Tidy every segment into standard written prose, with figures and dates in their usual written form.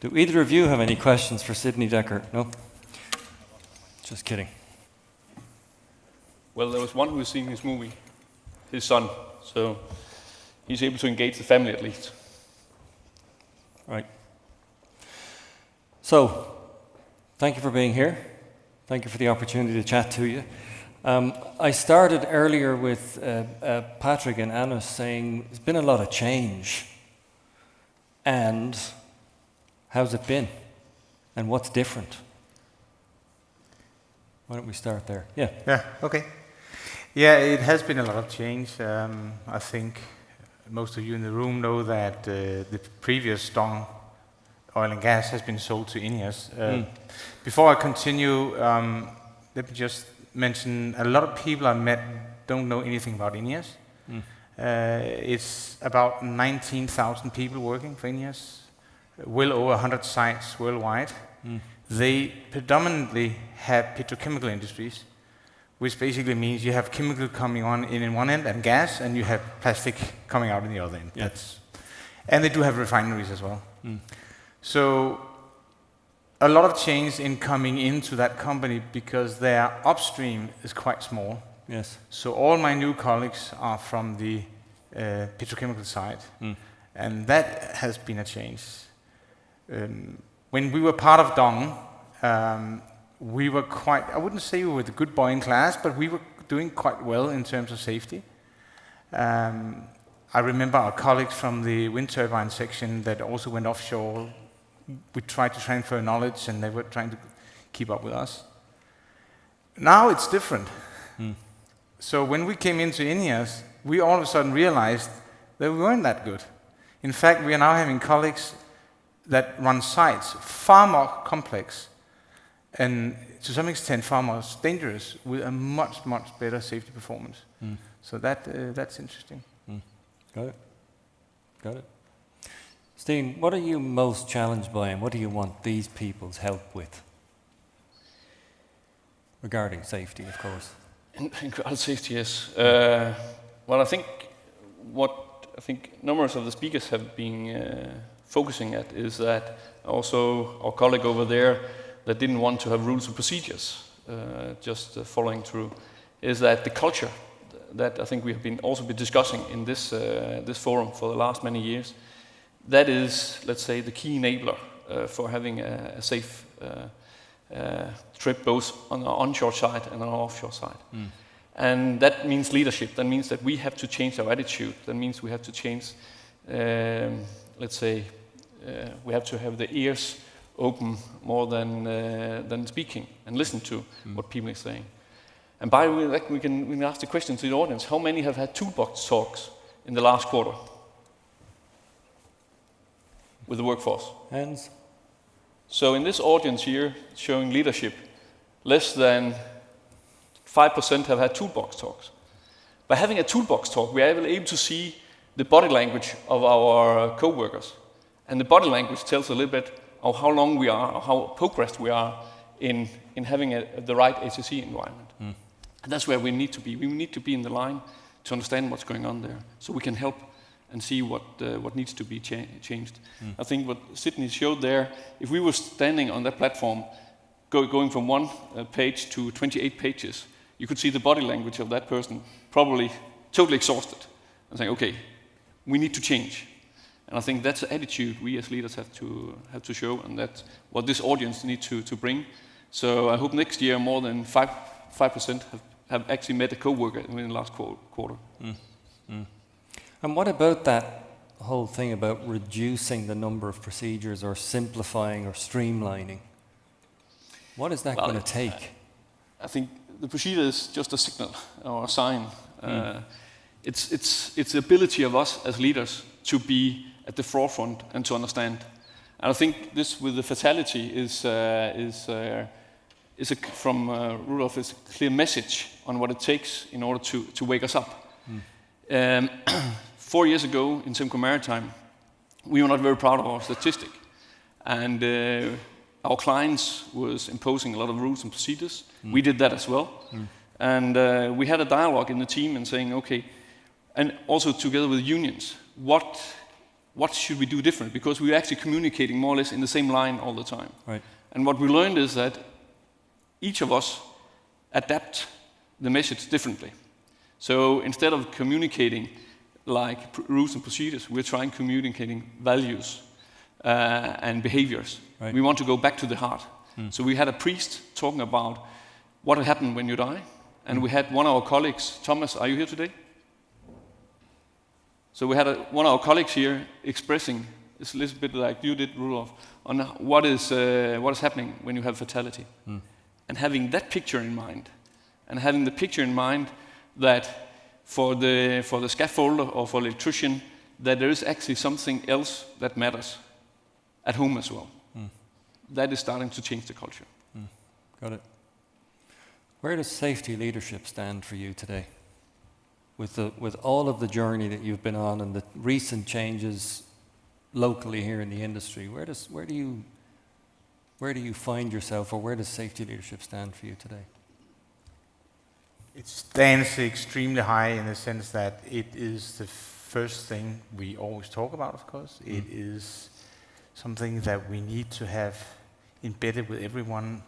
Do either of you have any questions for Sidney Dekker? No? Just kidding. Well, there was one who was seeing his movie, his son, so he's able to engage the family at least. Right. So, thank you for being here. Thank you for the opportunity to chat to you. I started earlier with Patrick and Anus saying there's been a lot of change. And how's it been? And what's different? Why don't we start there? Yeah. Yeah, okay. Yeah, it has been a lot of change. I think most of you in the room know that the previous Dong oil and gas has been sold to Ineos. Before I continue, let me just mention a lot of people I met don't know anything about Ineos. It's about 19,000 people working for Ineos, well over 100 sites worldwide. They predominantly have petrochemical industries, which basically means you have chemical coming on in one end and gas, and you have plastic coming out in the other end. Yeah. And they do have refineries as well. So a lot of change in coming into that company because their upstream is quite small. Yes. So all my new colleagues are from the petrochemical side, and that has been a change. When we were part of Dong, we were quite, I wouldn't say we were the good boy in class, but we were doing quite well in terms of safety. I remember our colleagues from the wind turbine section that also went offshore. We tried to transfer knowledge, and they were trying to keep up with us. Now it's different. So when we came into Ineos, we all of a sudden realized that we weren't that good. In fact, we are now having colleagues that run sites far more complex and to some extent far more dangerous with a much, much better safety performance. So that's interesting. Got it. Got it. Steen, what are you most challenged by, and what do you want these people's help with? Regarding safety, of course. Incredible safety, yes. Well, I think numerous of the speakers have been focusing at is that also our colleague over there that didn't want to have rules and procedures, just following through, is that the culture that I think we have also been discussing in this forum for the last many years, that is, let's say, the key enabler for having a safe trip both on our onshore side and on our offshore side. And that means leadership. That means that we have to change our attitude. That means we have to change, let's say, we have to have the ears open more than speaking and listen to what people are saying. And by the way, we can ask the question to the audience, how many have had toolbox talks in the last quarter with the workforce? Hands? So in this audience here, showing leadership, less than 5% have had toolbox talks. By having a toolbox talk, we are able to see the body language of our co-workers. And the body language tells a little bit of how long we are, or how progressed we are in having the right HSE environment. And that's where we need to be. We need to be in the line to understand what's going on there, so we can help and see what needs to be changed. I think what Sidney showed there, if we were standing on that platform, going from one page to 28 pages, you could see the body language of that person probably totally exhausted and saying, okay, we need to change. And I think that's the attitude we as leaders have to show, and that's what this audience needs to bring. So I hope next year more than 5% have actually met a co-worker in the last quarter. And what about that whole thing about reducing the number of procedures or simplifying or streamlining? What is that going to take? I think the procedure is just a signal or a sign. It's the ability of us as leaders to be at the forefront and to understand. And I think this with the fatality from Rudolf is a clear message on what it takes in order to wake us up. 4 years ago in Simco Maritime, we were not very proud of our statistic. And our clients was imposing a lot of rules and procedures. We did that as well. And we had a dialogue in the team and saying, okay, and also together with unions, what what should we do different? Because we're actually communicating more or less in the same line all the time. Right. And what we learned is that each of us adapt the message differently. So instead of communicating like rules and procedures, we're trying communicating values and behaviors. Right. We want to go back to the heart. So we had a priest talking about what will happen when you die. And we had one of our colleagues, Thomas, are you here today? So we had one of our colleagues here expressing, it's a little bit like you did, Rudolf, on what is happening when you have fatality. And having that picture in mind, and having the picture in mind that for the scaffolder or for the electrician, that there is actually something else that matters at home as well. That is starting to change the culture. Got it. Where does safety leadership stand for you today? With all of the journey that you've been on and the recent changes locally here in the industry, where do you find yourself, or where does safety leadership stand for you today? It stands extremely high in the sense that it is the first thing we always talk about, of course. It is something that we need to have embedded with everyone,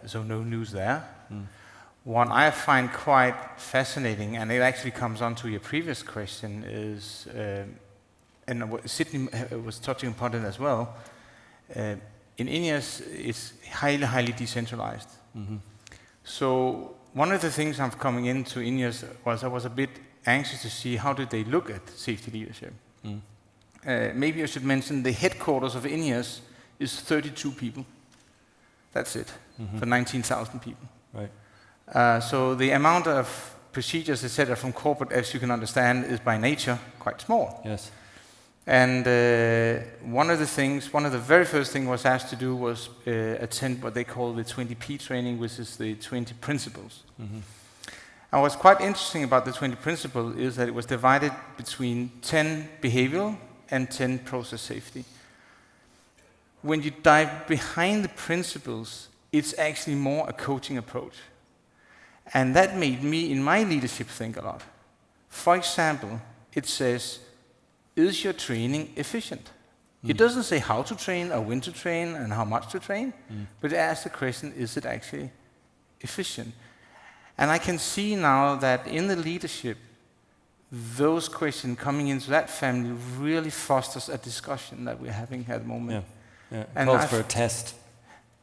so no news there. One I find quite fascinating, and it actually comes on to your previous question, is, and Sydney was touching upon it as well, in INEOS it's highly decentralized. So one of the things I'm coming into INEOS was I was a bit anxious to see how did they look at safety leadership. Maybe I should mention the headquarters of INEOS is 32 people. That's it, for 19,000 people. Right. So the amount of procedures, etc., from corporate, as you can understand, is by nature quite small. Yes. And one of the very first things I was asked to do was attend what they call the 20P training, which is the 20 principles. And what's quite interesting about the 20 principles is that it was divided between 10 behavioral and 10 process safety. When you dive behind the principles, it's actually more a coaching approach. And that made me, in my leadership, think a lot. For example, it says, is your training efficient? It doesn't say how to train or when to train and how much to train, but it asks the question, is it actually efficient? And I can see now that in the leadership, those questions coming into that family really fosters a discussion that we're having at the moment. Yeah. And Calls for a test.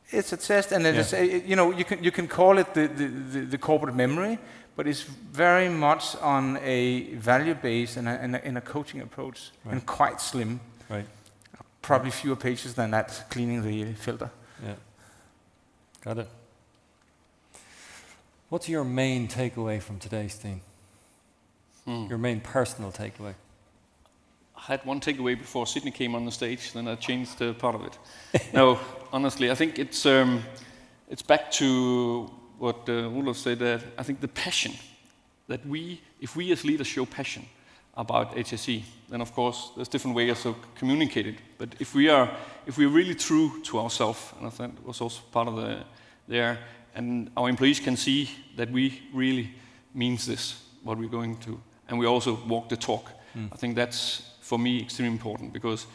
It's a test, and it is, you can call it the corporate memory, but it's very much on a value base and a coaching approach, and quite slim. Right. Probably fewer pages than that, cleaning the filter. Yeah. Got it. What's your main takeaway from today's theme? Your main personal takeaway? I had one takeaway before Sydney came on the stage, then I changed part of it. No, honestly, I think it's back to what Rudolf said, that I think the passion, that if we as leaders show passion about HSE, then of course there's different ways to communicate it. But if we're really true to ourselves, and I think that was also part of there, and our employees can see that we really means this, what we're going to, and we also walk the talk. I think that's, for me, extremely important, because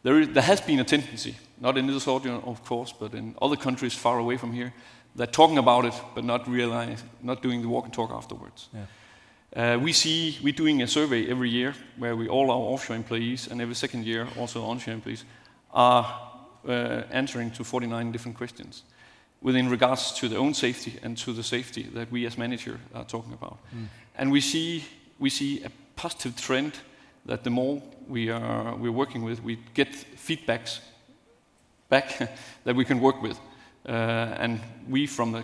there has been a tendency, not in this audience, of course, but in other countries far away from here, that talking about it, but not doing the walk and talk afterwards. Yeah. We're doing a survey every year where all our offshore employees, and every second year also onshore employees, are answering to 49 different questions within regards to their own safety and to the safety that we as manager are talking about. And we see a positive trend that the more we're working with, we get feedbacks back that we can work with. And we, from the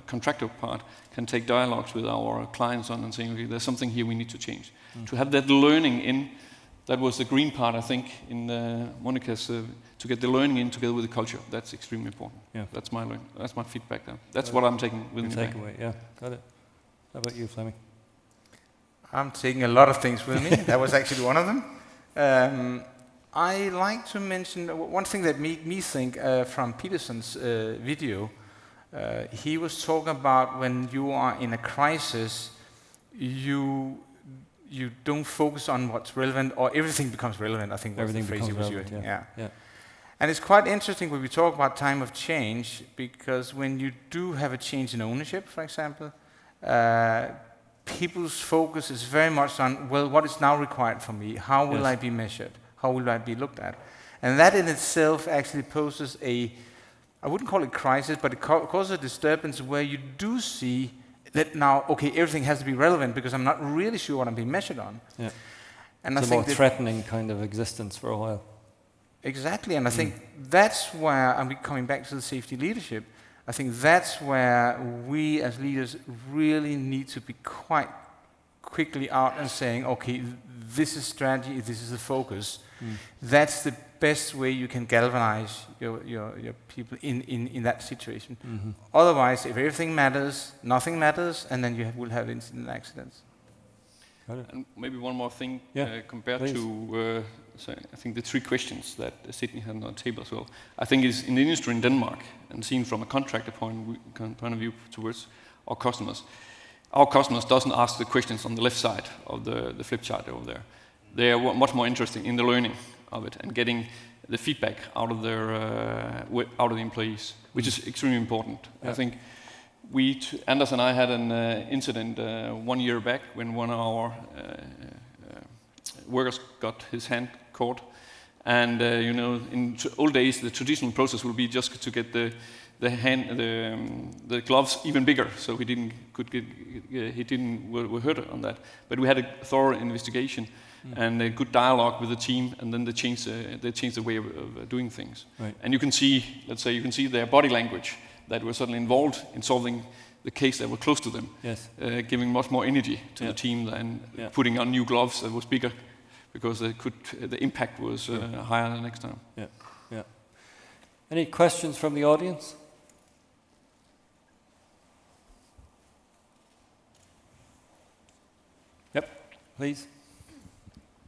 contractor part, can take dialogues with our clients on and saying, okay, there's something here we need to change. To have that learning in, that was the green part, I think, in Monica's, to get the learning in together with the culture. That's extremely important. Yeah. That's my feedback there. That's what I'm taking with me back. Takeaway, yeah, got it. How about you, Fleming? I'm taking a lot of things with me. That was actually one of them. I like to mention one thing that made me think from Peterson's video. He was talking about when you are in a crisis, you you don't focus on what's relevant, or everything becomes relevant. I think was Everything the phrase he becomes was relevant, using. yeah. Yeah. And it's quite interesting when we talk about time of change, because when you do have a change in ownership, for example, people's focus is very much on, well, what is now required from me? How will I be measured? How will I be looked at? And that in itself actually poses a, I wouldn't call it crisis, but it causes a disturbance where you do see that now, okay, everything has to be relevant because I'm not really sure what I'm being measured on. Yeah. And It's I a think more threatening kind of existence for a while. Exactly, and I think that's where, and we're coming back to the safety leadership, I think that's where we as leaders really need to be quite quickly out and saying, okay, this is strategy, this is the focus. That's the best way you can galvanize your people in that situation. Otherwise, if everything matters, nothing matters, and then you will have incident accidents. And maybe one more thing compared please. to, so I think the 3 questions that Sydney had on the table as well. I think is in the industry in Denmark, and seen from a contractor point of view towards our customers doesn't ask the questions on the left side of the flip chart over there. They are much more interested in the learning of it and getting the feedback out of the employees, which is extremely important. I think Anders and I had an incident 1 year back when one of our workers got his hand caught, and in old days the traditional process would be just to get the gloves even bigger, so he were hurt on that. But we had a thorough investigation and a good dialogue with the team, and then they changed the way of doing things. Right. And you can see, let's say, their body language that were suddenly involved in solving the case that were close to them, giving much more energy to the team than putting on new gloves that was bigger, because the impact was higher the next time. Yeah, yeah. Any questions from the audience? Yep, please.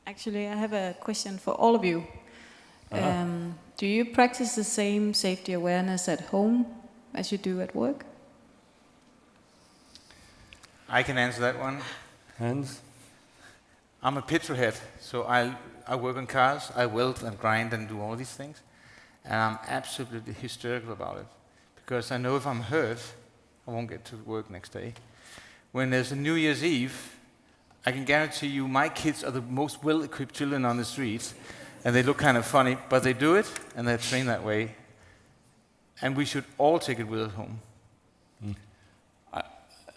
Actually, I have a question for all of you. Do you practice the same safety awareness at home as you do at work? I can answer that one. Hands? I'm a petrolhead, so I work on cars, I weld and grind and do all these things, and I'm absolutely hysterical about it, because I know if I'm hurt, I won't get to work next day. When there's a New Year's Eve, I can guarantee you my kids are the most well-equipped children on the streets, and they look kind of funny, but they do it, and they're trained that way. And we should all take it with us home.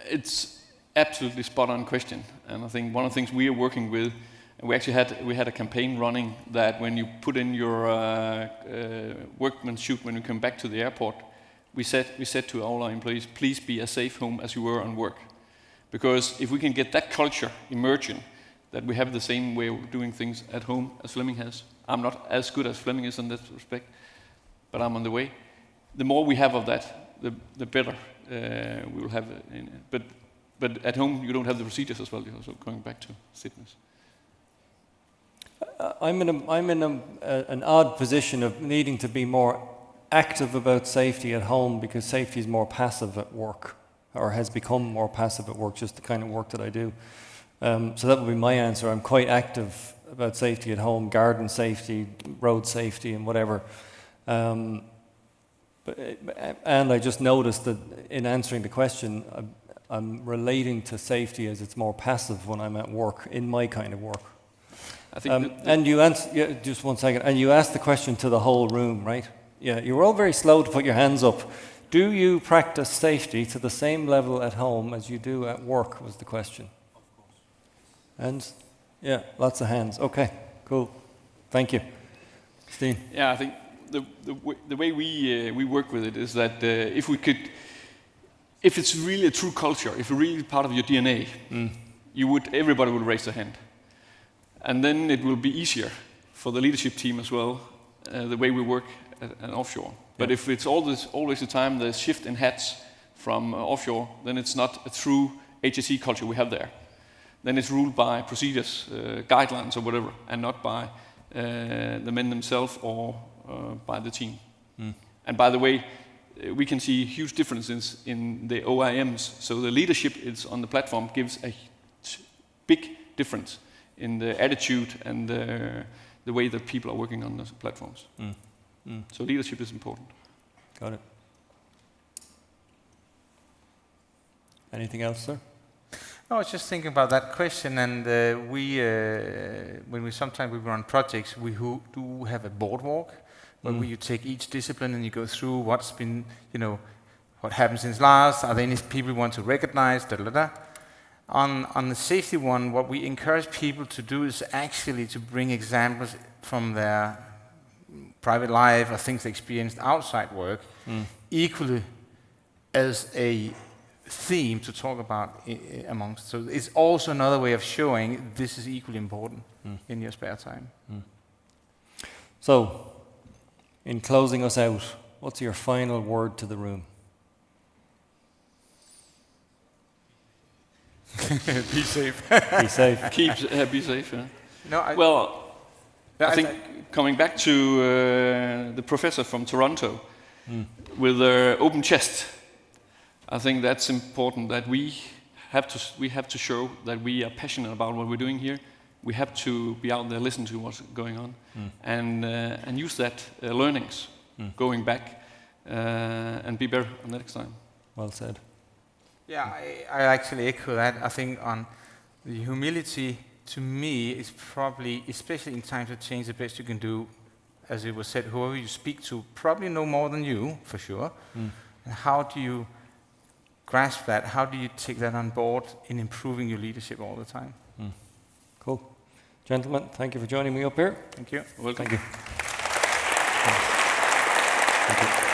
It's absolutely spot-on question, and I think one of the things we are working with, and we had a campaign running that when you put in your workmanship when you come back to the airport, we said to all our employees, please be as safe home as you were on work. Because if we can get that culture emerging, that we have the same way of doing things at home as Flemming has. I'm not as good as Flemming is in that respect, but I'm on the way. The more we have of that, the better we will have. But at home, you don't have the procedures as well. So going back to fitness. I'm in an odd position of needing to be more active about safety at home, because safety is more passive at work, or has become more passive at work, just the kind of work that I do. So that would be my answer. I'm quite active about safety at home, garden safety, road safety, and whatever. And I just noticed that in answering the question, I'm relating to safety as it's more passive when I'm at work, in my kind of work. I think and you answer, just 1 second, and you asked the question to the whole room, right? Yeah, you were all very slow to put your hands up. Do you practice safety to the same level at home as you do at work, was the question. Of course. And, yeah, lots of hands. Okay, cool. Thank you. Steen? Yeah, I think the way we work with it is that if it's really a true culture, if it's really part of your DNA, everybody would raise their hand. And then it will be easier for the leadership team as well, the way we work at offshore. But if it's always the time the shift in hats from offshore, then it's not a true HSE culture we have there. Then it's ruled by procedures, guidelines or whatever, and not by the men themselves or by the team. And by the way, we can see huge differences in the OIMs. So the leadership is on the platform gives a big difference in the attitude and the way that people are working on those platforms. So leadership is important. Got it. Anything else, sir? No, I was just thinking about that question, and when we sometimes we run projects, we do have a boardwalk, where you take each discipline and you go through what's been, what happened since last. Are there any people you want to recognize? Da, da, da. On the safety one, what we encourage people to do is actually to bring examples from their private life or things they experienced outside work, equally as a theme to talk about amongst. So it's also another way of showing this is equally important in your spare time. So, in closing us out, what's your final word to the room? Be safe. Be safe. Be safe. Yeah. No, I think coming back to the professor from Toronto with their open chest, I think that's important that we have to show that we are passionate about what we're doing here. We have to be out there, listen to what's going on, and use that learnings going back and be better the next time. Well said. Yeah, I actually echo that. I think on the humility, to me, is probably, especially in times of change, the best you can do. As it was said, whoever you speak to probably know more than you, for sure. And how do you grasp that? How do you take that on board in improving your leadership all the time? Cool. Gentlemen, thank you for joining me up here. Thank you. Welcome. Thank you. Thank you.